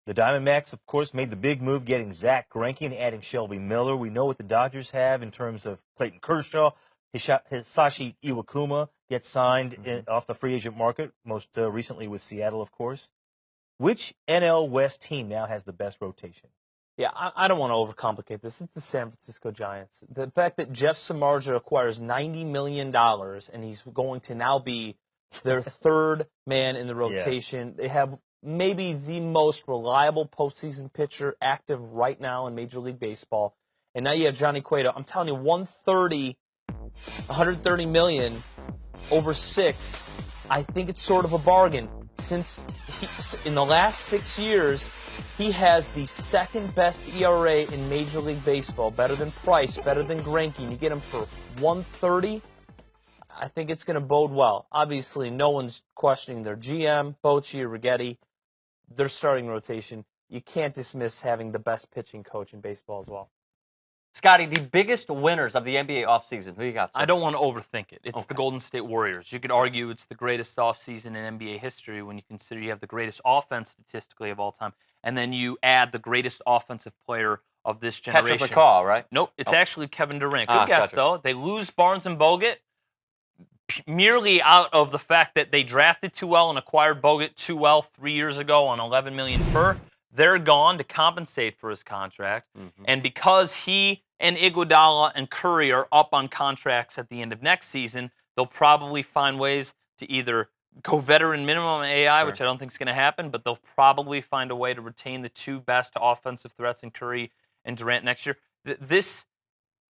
The Diamondbacks, of course, made the big move getting Zach Greinke and adding Shelby Miller. We know what the Dodgers have in terms of Clayton Kershaw. Hisashi Iwakuma gets signed off the free agent market, most recently with Seattle, of course. Which NL West team now has the best rotation? Yeah, I don't want to overcomplicate this. It's the San Francisco Giants. The fact that Jeff Samardzija acquires $90 million and he's going to now be their third man in the rotation. Yeah. They have maybe the most reliable postseason pitcher active right now in Major League Baseball. And now you have Johnny Cueto. I'm telling you, $130 million over 6, I think it's sort of a bargain. Since in the last 6 years, he has the second best ERA in Major League Baseball, better than Price, better than Greinke. And you get him for $130. I think it's going to bode well. Obviously, no one's questioning their GM, Bochy or Righetti. Their starting rotation. You can't dismiss having the best pitching coach in baseball as well. Scotty, the biggest winners of the NBA offseason, who you got? I don't want to overthink it. It's the Golden State Warriors. You could argue it's the greatest offseason in NBA history when you consider you have the greatest offense statistically of all time, and then you add the greatest offensive player of this generation. Patrick McCaw, right? Nope, it's actually Kevin Durant. Good guess, though. They lose Barnes and Bogut merely out of the fact that they drafted too well and acquired Bogut too well 3 years ago on $11 million per. They're gone to compensate for his contract. And because he and Iguodala and Curry are up on contracts at the end of next season, they'll probably find ways to either go veteran minimum AI, which I don't think is going to happen, but they'll probably find a way to retain the two best offensive threats in Curry and Durant next year.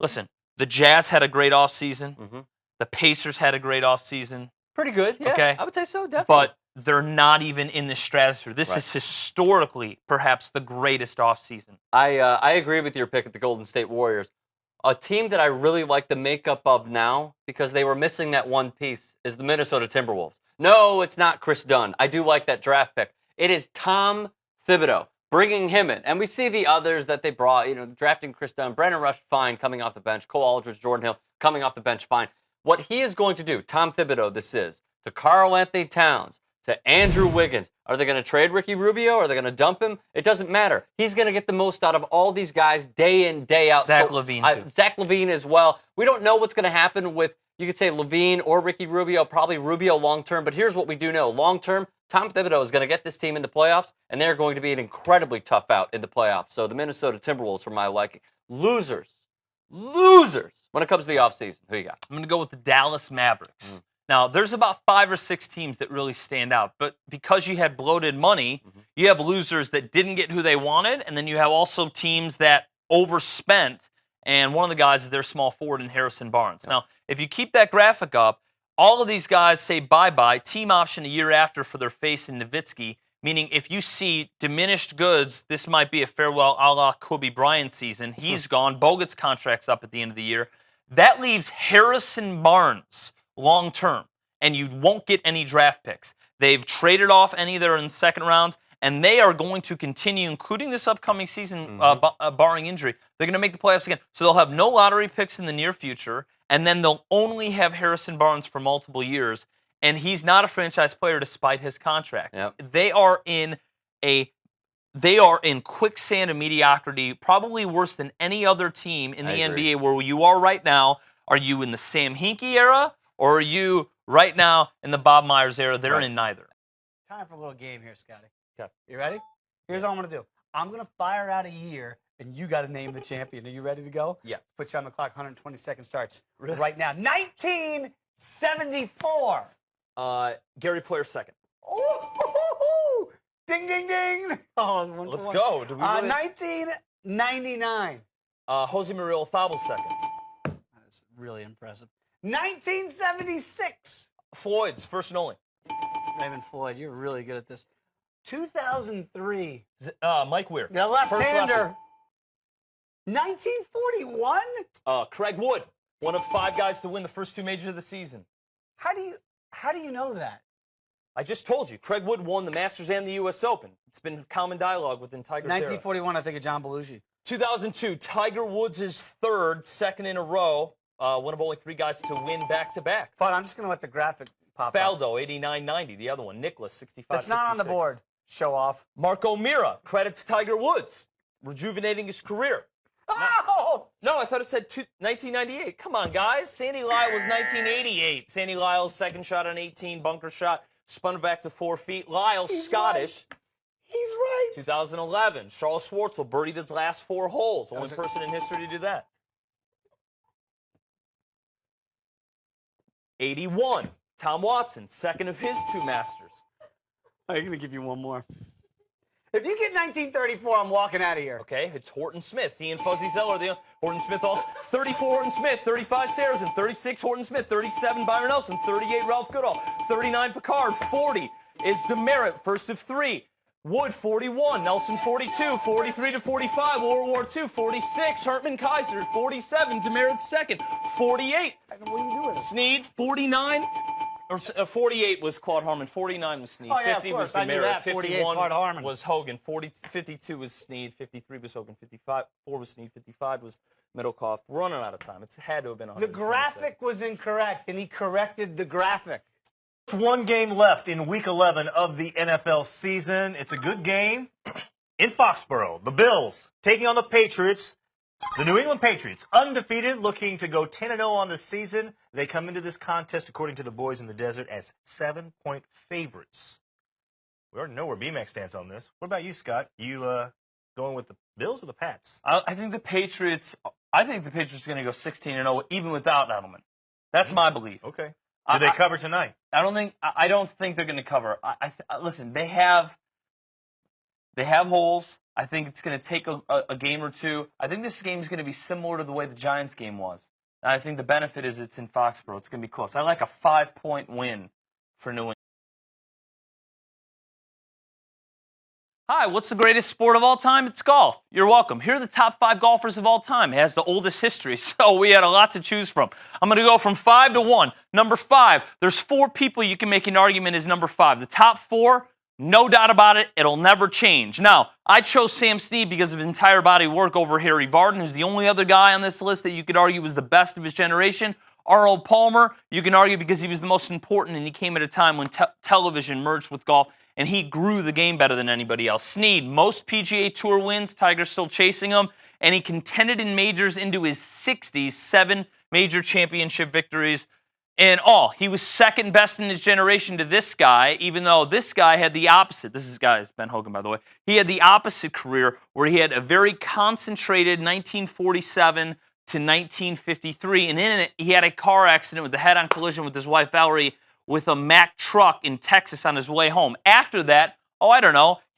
Listen, the Jazz had a great offseason. The Pacers had a great offseason. Pretty good, yeah. Okay? I would say so, definitely. But they're not even in the stratosphere. This is historically perhaps the greatest offseason. I agree with your pick at the Golden State Warriors. A team that I really like the makeup of now, because they were missing that one piece, is the Minnesota Timberwolves. No, it's not Chris Dunn. I do like that draft pick. It is Tom Thibodeau, bringing him in. And we see the others that they brought, drafting Chris Dunn, Brandon Rush, fine, coming off the bench, Cole Aldridge, Jordan Hill, coming off the bench, fine. What he is going to do, Tom Thibodeau, this is, to Karl Anthony Towns, to Andrew Wiggins. Are they going to trade Ricky Rubio? Are they going to dump him? It doesn't matter. He's going to get the most out of all these guys day in, day out. Zach LaVine, too. Zach LaVine as well. We don't know what's going to happen with, you could say, LaVine or Ricky Rubio, probably Rubio long-term. But here's what we do know. Long-term, Tom Thibodeau is going to get this team in the playoffs, and they're going to be an incredibly tough out in the playoffs. So the Minnesota Timberwolves, for my liking, losers when it comes to the offseason. Who you got? I'm going to go with the Dallas Mavericks. Now, there's about 5 or 6 teams that really stand out. But because you had bloated money, you have losers that didn't get who they wanted, and then you have also teams that overspent, and one of the guys is their small forward in Harrison Barnes. Now, if you keep that graphic up, all of these guys say bye-bye, team option a year after for their face in Nowitzki, meaning if you see diminished goods, this might be a farewell a la Kobe Bryant season. He's gone. Bogut's contract's up at the end of the year. That leaves Harrison Barnes long-term, and you won't get any draft picks. They've traded off any that are in the second rounds, and they are going to continue, including this upcoming season, barring injury. They're going to make the playoffs again. So they'll have no lottery picks in the near future, and then they'll only have Harrison Barnes for multiple years, and he's not a franchise player despite his contract. They are in quicksand of mediocrity, probably worse than any other team in the NBA where you are right now. Are you in the Sam Hinkie era? Or are you right now in the Bob Myers era? They're in neither. Time for a little game here, Scotty. Okay. You ready? Here's what I'm going to do. I'm going to fire out a year, and you got to name the champion. Are you ready to go? Yeah. Put you on the clock. 120 seconds starts right now. 1974. Gary Player second. Ooh, ding, ding, ding. Oh, Let's go. Do we really... 1999. Jose Maria Olazabal second. That is really impressive. 1976. Floyd's first and only. Raymond Floyd, you're really good at this. 2003. Mike Weir. The left-hander. 1941. Craig Wood, one of 5 guys to win the first 2 majors of the season. How do you know that? I just told you. Craig Wood won the Masters and the U.S. Open. It's been common dialogue within Tiger's 1941, I think of John Belushi. 2002, Tiger Woods' second in a row. One of only 3 guys to win back-to-back. Fine, I'm just going to let the graphic pop Faldo, 89-90, the other one. Nicholas, 65-66. That's not on the board. Show off. Mark O'Meara credits Tiger Woods, rejuvenating his career. Oh! No, I thought it said 1998. Come on, guys. Sandy Lyle was 1988. Sandy Lyle's second shot on 18, bunker shot, spun it back to 4 feet. Lyle, Scottish. He's right. 2011, Charles Schwartzel birdied his last 4 holes. Only person in history to do that. 81, Tom Watson, second of his 2 Masters. I'm going to give you one more. If you get 1934, I'm walking out of here. Okay, it's Horton Smith. He and Fuzzy Zeller. Horton Smith also. 34, Horton Smith. 35, Sarazen. 36, Horton Smith. 37, Byron Nelson. 38, Ralph Goodall. 39, Picard. 40 is Demerit, first of 3. Wood, 41. Nelson, 42. 43 to 45, World War II. 46, Hartman Kaiser. 47, Demerit second. 48, What are you doing? Snead. 49. Or 48 was Claude Harmon. 49 was Snead. Oh, yeah, 50 of was course. I knew Demerit. that. 48 51 Claude Harmon. was Hogan. 52 was Snead. 53 was Hogan. 4 was Snead. 55 was Middlecoff. We're running out of time. It had to have been 120 The graphic seconds. was incorrect, and he corrected the graphic. One game left in Week 11 of the NFL season. It's a good game in Foxborough. The Bills taking on the Patriots. The New England Patriots, undefeated, looking to go 10-0 on the season. They come into this contest, according to the boys in the desert, as 7-point favorites. We already know where BMAC stands on this. What about you, Scott? You going with the Bills or the Pats? I think the Patriots are going to go 16-0 even without Edelman. That's my belief. Okay. Do they cover tonight? I don't think they're going to cover. Listen, they have holes. I think it's going to take a game or two. I think this game is going to be similar to the way the Giants game was. And I think the benefit is it's in Foxborough. It's going to be close. I like a 5-point win for New England. Hi, what's the greatest sport of all time? It's golf. You're welcome. Here are the top 5 golfers of all time. It has the oldest history, so we had a lot to choose from. I'm going to go from 5 to 1. Number 5, there's 4 people you can make an argument as number 5. The top 4, no doubt about it, it'll never change. Now, I chose Sam Snead because of his entire body of work over Harry Vardon, who's the only other guy on this list that you could argue was the best of his generation. Arnold Palmer, you can argue because he was the most important, and he came at a time when television merged with golf, and he grew the game better than anybody else. Snead, most PGA Tour wins, Tiger's still chasing him, and he contended in majors into his 60s, 7 major championship victories. And he was second best in his generation to this guy, even though this guy had the opposite. This guy's Ben Hogan, by the way. He had the opposite career where he had a very concentrated 1947 to 1953. And in it, he had a car accident with a head-on collision with his wife, Valerie, with a Mack truck in Texas on his way home. After that,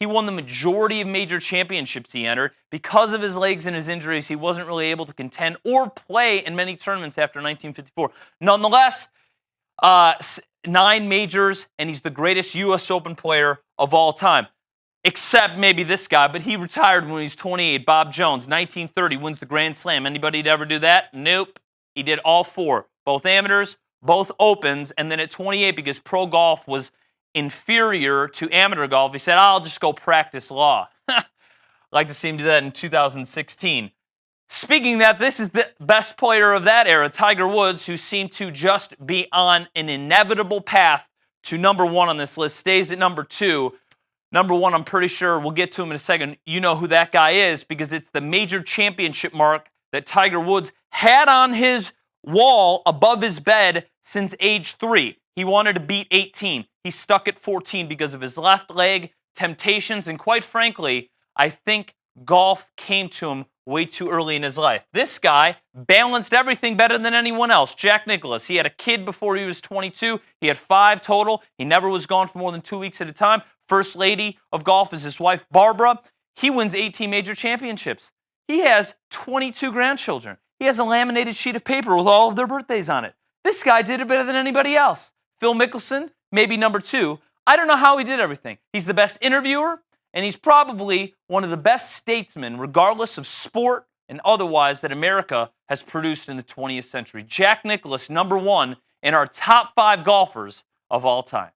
he won the majority of major championships he entered. Because of his legs and his injuries, he wasn't really able to contend or play in many tournaments after 1954. Nonetheless, 9 majors, and he's the greatest U.S. Open player of all time. Except maybe this guy, but he retired when he was 28. Bob Jones, 1930, wins the Grand Slam. Anybody ever do that? Nope. He did all 4, both amateurs, both opens, and then at 28, because pro golf was inferior to amateur golf, he said, I'll just go practice law. Like to see him do that in 2016. Speaking of that, this is the best player of that era, Tiger Woods, who seemed to just be on an inevitable path to number 1 on this list, stays at number 2. Number 1, I'm pretty sure we'll get to him in a second. You know who that guy is because it's the major championship mark that Tiger Woods had on his wall above his bed since age 3. He wanted to beat 18. He stuck at 14 because of his left leg, temptations, and quite frankly, I think golf came to him way too early in his life. This guy balanced everything better than anyone else. Jack Nicklaus, he had a kid before he was 22. He had 5 total. He never was gone for more than 2 weeks at a time. First lady of golf is his wife, Barbara. He wins 18 major championships. He has 22 grandchildren. He has a laminated sheet of paper with all of their birthdays on it. This guy did it better than anybody else. Phil Mickelson, maybe number 2. I don't know how he did everything. He's the best interviewer, and he's probably one of the best statesmen, regardless of sport and otherwise, that America has produced in the 20th century. Jack Nicklaus, number 1 in our top 5 golfers of all time.